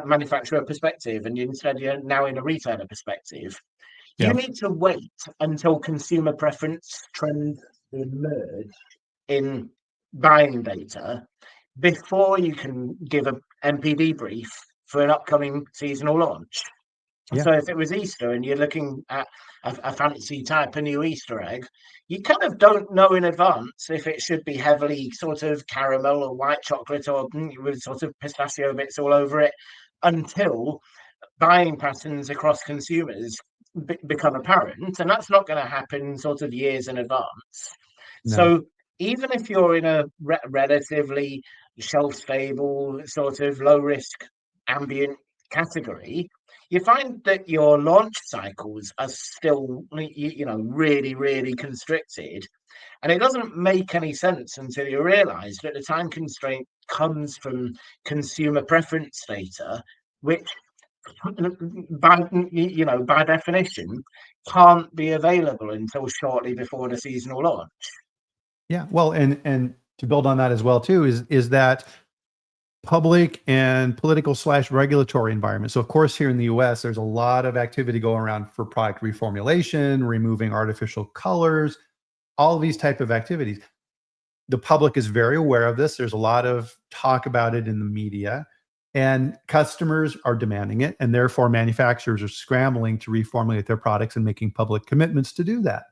manufacturer perspective, and instead you're now in a retailer perspective. You Yeah. need to wait until consumer preference trends emerge in buying data before you can give a MPD brief for an upcoming seasonal launch. Yeah. So if it was Easter and you're looking at a fancy type of new Easter egg, you kind of don't know in advance if it should be heavily sort of caramel or white chocolate or with sort of pistachio bits all over it until buying patterns across consumers become apparent. And that's not going to happen sort of years in advance. No. So even if you're in a relatively shelf stable, sort of low risk ambient category, you find that your launch cycles are still, really, really constricted. And it doesn't make any sense until you realize that the time constraint comes from consumer preference data, which by definition can't be available until shortly before the seasonal launch. Yeah. Well, and to build on that as well too is that public and political slash regulatory environment. So of course, here in the US, there's a lot of activity going around for product reformulation, removing artificial colors, all of these type of activities. The public is very aware of this. There's a lot of talk about it in the media, and customers are demanding it, and therefore manufacturers are scrambling to reformulate their products and making public commitments to do that.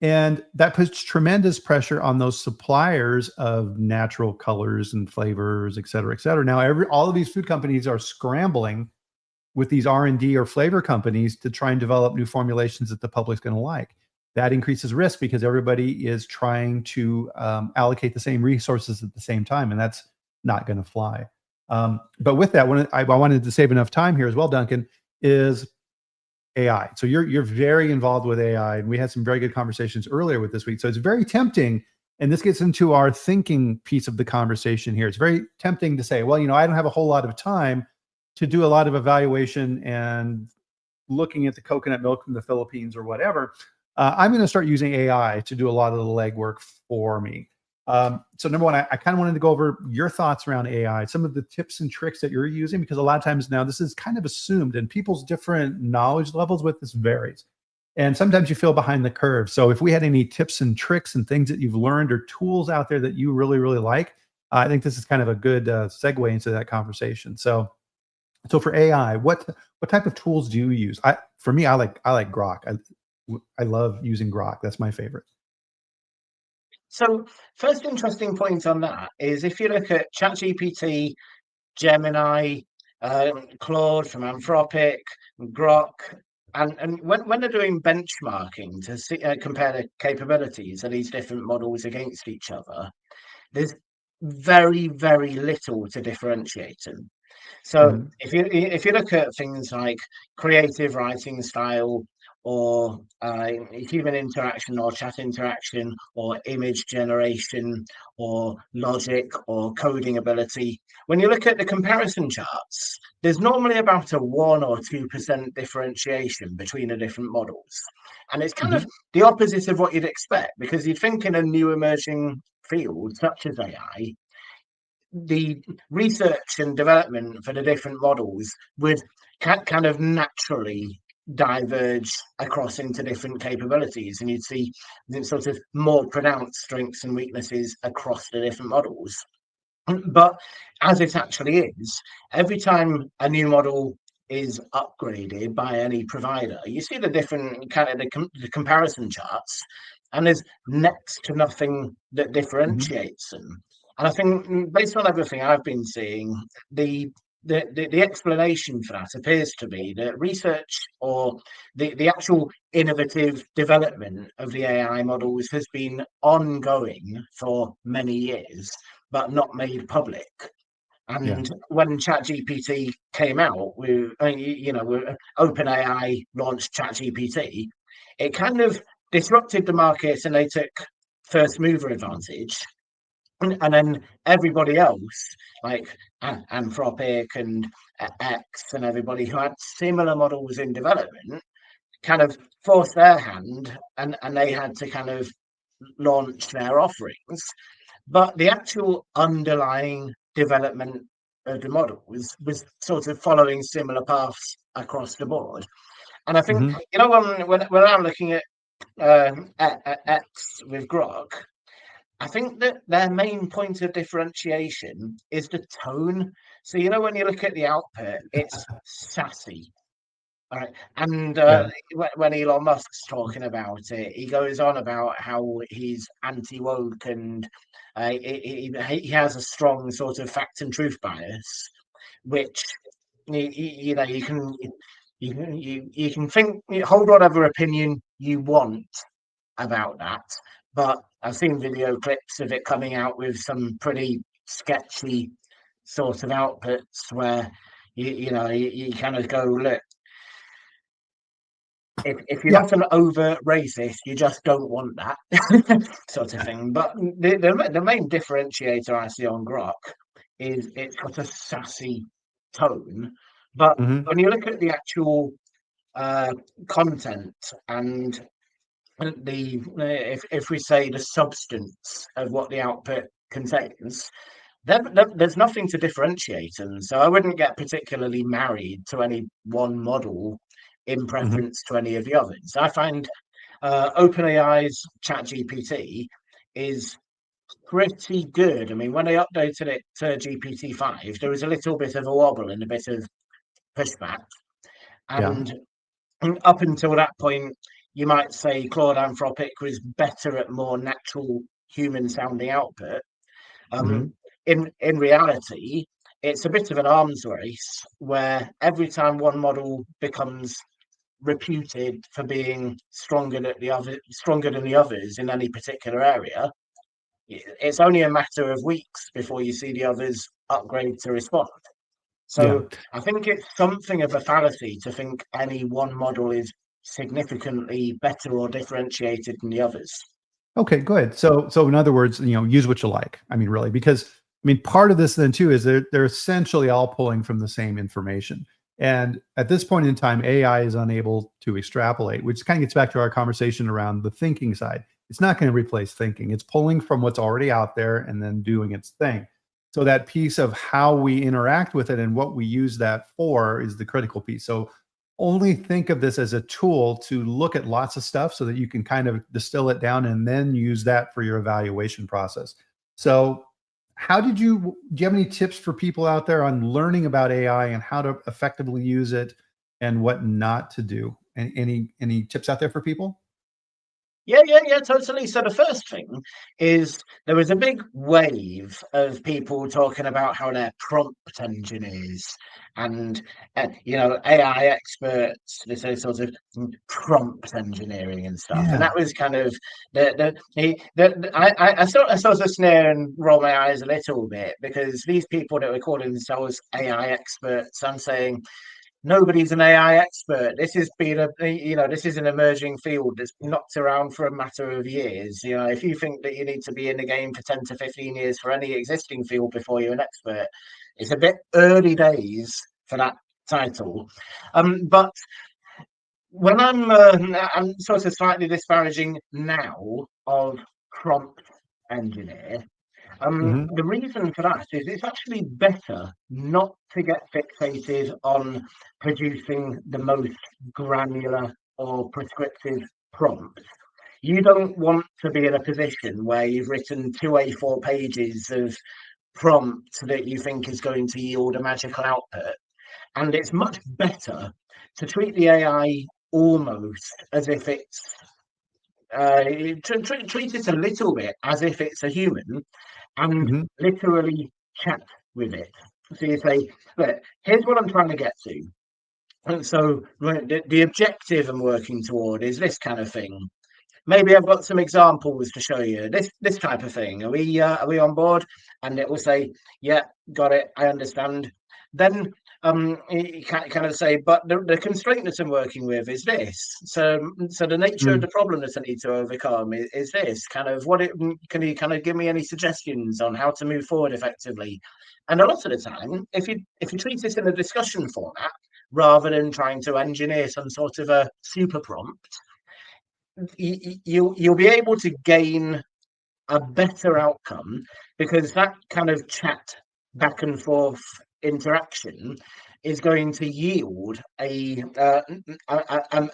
And that puts tremendous pressure on those suppliers of natural colors and flavors, et cetera, et cetera. Now, all of these food companies are scrambling with these R&D or flavor companies to try and develop new formulations that the public's going to like. That increases risk because everybody is trying to allocate the same resources at the same time, and that's not going to fly. But with that, I wanted to save enough time here as well, Duncan, is AI. So you're very involved with AI, and we had some very good conversations earlier with this week. So it's very tempting, and this gets into our thinking piece of the conversation here. It's very tempting to say, well, I don't have a whole lot of time to do a lot of evaluation and looking at the coconut milk from the Philippines or whatever. I'm going to start using AI to do a lot of the legwork for me. So number one, I kind of wanted to go over your thoughts around AI, some of the tips and tricks that you're using, because a lot of times now this is kind of assumed, and people's different knowledge levels with this varies. And sometimes you feel behind the curve. So if we had any tips and tricks and things that you've learned or tools out there that you really, really like, I think this is kind of a good segue into that conversation. So for AI, what type of tools do you use? For me, I like Grok. I love using Grok. That's my favorite. So, first interesting point on that is if you look at ChatGPT, Gemini, Claude from Anthropic, Grok, and when they're doing benchmarking to see, compare the capabilities of these different models against each other, there's very, very little to differentiate them. So Mhm. if you look at things like creative writing style or human interaction or chat interaction or image generation or logic or coding ability, when you look at the comparison charts, there's normally about a 1 or 2% differentiation between the different models. And it's kind of Mhm. the opposite of what you'd expect, because you'd think in a new emerging field such as AI, the research and development for the different models would kind of naturally diverge across into different capabilities, and you'd see the sort of more pronounced strengths and weaknesses across the different models. But as it actually is, every time a new model is upgraded by any provider, you see the different kind of the comparison charts, and there's next to nothing that Mhm. differentiates them. And I think based on everything I've been seeing, the the explanation for that appears to be that research or the actual innovative development of the AI models has been ongoing for many years, but not made public. Yeah. And when ChatGPT came out, OpenAI launched ChatGPT, it kind of disrupted the market and they took first mover advantage. And then everybody else, like Anthropic and X and everybody who had similar models in development, kind of forced their hand and they had to kind of launch their offerings. But the actual underlying development of the model was sort of following similar paths across the board. And I think, Hmm. when I'm looking at X with Grok, I think that their main point of differentiation is the tone. So, when you look at the output, it's sassy. All right. And Yeah. when Elon Musk's talking about it, he goes on about how he's anti-woke and he has a strong sort of fact and truth bias, which you can think, hold whatever opinion you want about that, but I've seen video clips of it coming out with some pretty sketchy sort of outputs where you kind of go, look, if you're Yeah. not an overt racist, you just don't want that sort of thing. But the main differentiator I see on Grok is it's got a sassy tone. But Hmm. when you look at the actual content and if we say the substance of what the output contains, there's nothing to differentiate them. So I wouldn't get particularly married to any one model in Hmm. preference to any of the others. I find OpenAI's ChatGPT is pretty good. I mean, when they updated it to GPT-5, there was a little bit of a wobble and a bit of pushback. Yeah. And up until that point, you might say Claude Anthropic was better at more natural human sounding output. Hmm. Um, in reality, it's a bit of an arms race where every time one model becomes reputed for being stronger than the others in any particular area, it's only a matter of weeks before you see the others upgrade to respond. Yeah. So I think it's something of a fallacy to think any one model is significantly better or differentiated than the others. Okay, good. So in other words, use what you like. I mean, really, because I mean, part of this then too is they're essentially all pulling from the same information. And at this point in time, AI is unable to extrapolate, which kind of gets back to our conversation around the thinking side. It's not going to replace thinking. It's pulling from what's already out there and then doing its thing. So that piece of how we interact with it and what we use that for is the critical piece. So only think of this as a tool to look at lots of stuff so that you can kind of distill it down and then use that for your evaluation process. So, do you have any tips for people out there on learning about AI and how to effectively use it and what not to do? Any tips out there for people? Yeah, totally. So the first thing is there was a big wave of people talking about how they're prompt engineers and AI experts. They say sort of prompt engineering and stuff, and Yeah. that was kind of I sort of sneer and roll my eyes a little bit because these people that were calling themselves AI experts, I'm saying nobody's an AI expert. This has been this is an emerging field that's knocked around for a matter of years. If you think that you need to be in the game for 10 to 15 years for any existing field before you're an expert, it's a bit early days for that title. But when I'm sort of slightly disparaging now of prompt engineer, Hmm. the reason for that is it's actually better not to get fixated on producing the most granular or prescriptive prompt. You don't want to be in a position where you've written two A4 pages of prompt that you think is going to yield a magical output. And it's much better to treat the AI almost as if it's treat it a little bit as if it's a human and Hmm. literally chat with it. So you say, look, here's what I'm trying to get to. And so right, the objective I'm working toward is this kind of thing. Maybe I've got some examples to show you. This type of thing. Are we on board? And it will say, yeah, got it. I understand. Then you kind of say, but the constraint that I'm working with is this. So the nature of Mm. the problem that I need to overcome is this. Kind of can you kind of give me any suggestions on how to move forward effectively? And a lot of the time, if you treat this in a discussion format rather than trying to engineer some sort of a super prompt, you'll be able to gain a better outcome, because that kind of chat back and forth interaction is going to yield a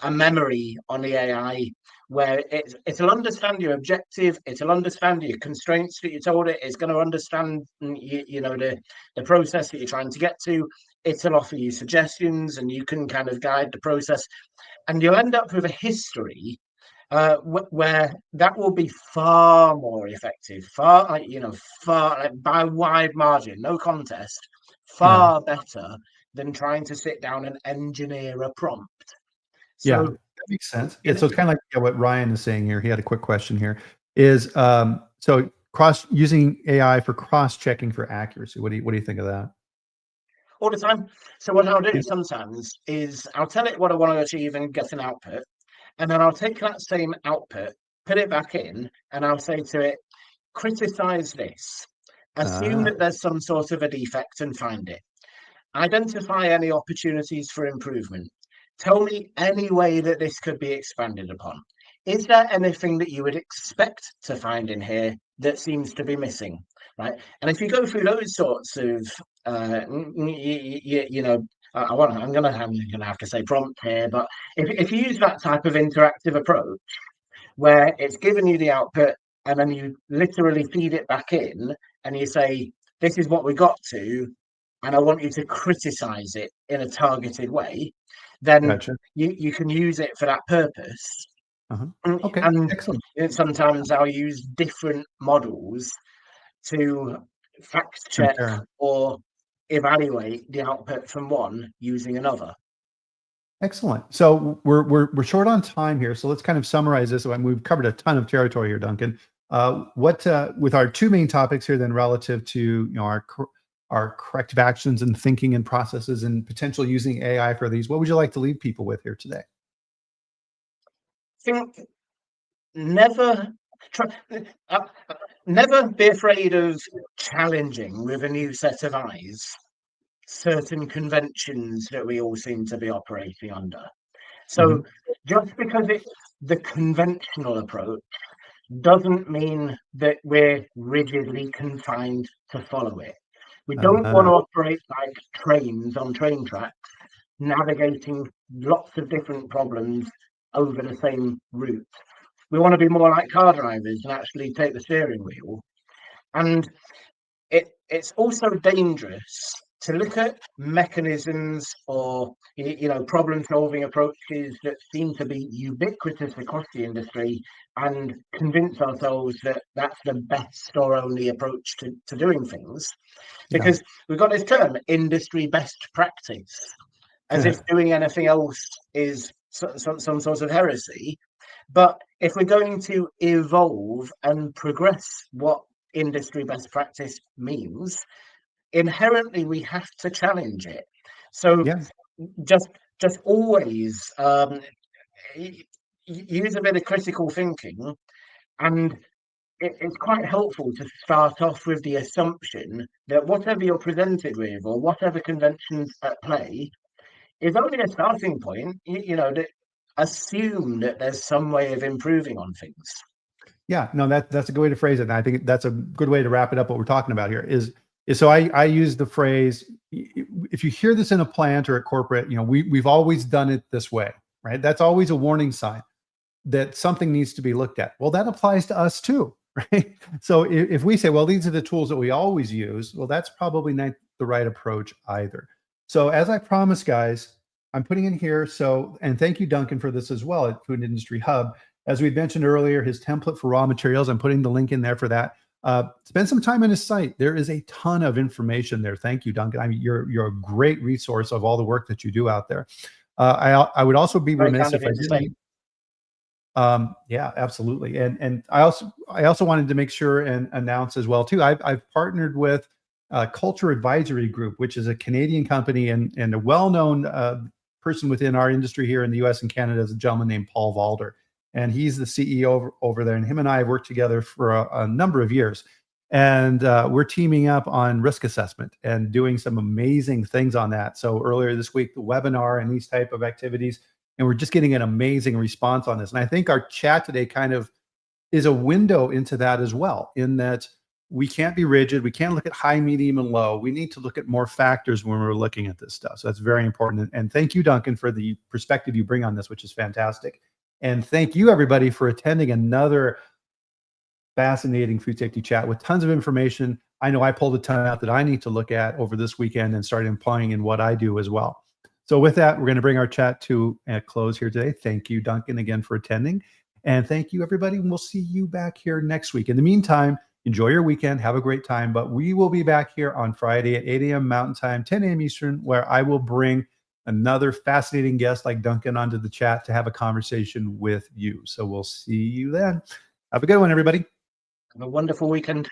memory on the AI where it'll understand your objective, it'll understand your constraints that you told it, it's going to understand the process that you're trying to get to, it'll offer you suggestions and you can kind of guide the process, and you'll end up with a history where that will be far more effective, far by wide margin, no contest, Yeah. far better than trying to sit down and engineer a prompt. Yeah. So That makes sense. you Yeah. know, So it's kind of like what Ryan is saying here. He had a quick question here. Is so using AI for cross-checking for accuracy. What do you think of that? all the time. So what I'll Yeah. do sometimes is I'll tell it what I want to achieve and get an output, and then I'll take that same output, put it back in, and I'll say to it, criticize this. Assume Ah, that there's some sort of a defect and find it. Identify any opportunities for improvement. Tell me any way that this could be expanded upon. Is there anything that you would expect to find in here that seems to be missing? Right. And if you go through those sorts of, I'm gonna have to say prompt here, but if you use that type of interactive approach where it's given you the output and then you literally feed it back in and you say, this is what we got to, and I want you to criticize it in a targeted way, then gotcha. you can use it for that purpose. Uh-huh. Mm, Okay. And Excellent. sometimes I'll use different models to fact check Compare. or evaluate the output from one using another. Excellent. So we're short on time here, so let's kind of summarize this. And we've covered a ton of territory here, Duncan. What with our two main topics here, then relative to our corrective actions and thinking and processes and potential using AI for these. What would you like to leave people with here today? Think never try, uh, never be afraid of challenging with a new set of eyes certain conventions that we all seem to be operating under. So Mhm. just because it's the conventional approach doesn't mean that we're rigidly confined to follow it. We don't want Uh-huh. to operate like trains on train tracks, navigating lots of different problems over the same route. We want to be more like car drivers and actually take the steering wheel. And it's also dangerous to look at mechanisms or problem solving approaches that seem to be ubiquitous across the industry and convince ourselves that that's the best or only approach to doing things, Yeah. because we've got this term industry best practice, as if doing anything else is some sort of heresy. But if we're going to evolve and progress what industry best practice means, inherently we have to challenge it. So Yeah. just just always use a bit of critical thinking, and it's quite helpful to start off with the assumption that whatever you're presented with or whatever conventions at play is only a starting point. That assume that there's some way of improving on things. Yeah, no, that's a good way to phrase it. And I think that's a good way to wrap it up. What we're talking about here is so I use the phrase, if you hear this in a plant or at corporate, we've always done it this way, right? That's always a warning sign that something needs to be looked at. Well, that applies to us too, right? So if we say, well, these are the tools that we always use, well, that's probably not the right approach either. So as I promised, guys, I'm putting in here. So, and thank you, Duncan, for this as well at Food Industry Hub. As we mentioned earlier, his template for raw materials, I'm putting the link in there for that. Spend some time on his site. There is a ton of information there. Thank you, Duncan. I mean, you're a great resource of all the work that you do out there. I would also be Very remiss kind of if I you to say. didn't. Yeah, absolutely. And I also wanted to make sure and announce as well too. I've partnered with Culture Advisory Group, which is a Canadian company and a well-known person within our industry here in the U.S. and Canada is a gentleman named Paul Valder, and he's the CEO over there. And him and I have worked together for a number of years, and we're teaming up on risk assessment and doing some amazing things on that. So earlier this week, the webinar and these type of activities. And we're just getting an amazing response on this. And I think our chat today kind of is a window into that as well, in that we can't be rigid. We can't look at high, medium, and low. We need to look at more factors when we're looking at this stuff. So that's very important. And thank you, Duncan, for the perspective you bring on this, which is fantastic. And thank you, everybody, for attending another fascinating food safety chat with tons of information. I know I pulled a ton out that I need to look at over this weekend and start applying in what I do as well. So with that, we're going to bring our chat to a close here today. Thank you, Duncan, again for attending. And thank you, everybody. And we'll see you back here next week. In the meantime, enjoy your weekend. Have a great time. But we will be back here on Friday at 8 a.m. Mountain Time, 10 a.m. Eastern, where I will bring another fascinating guest like Duncan onto the chat to have a conversation with you. So we'll see you then. Have a good one, everybody. Have a wonderful weekend.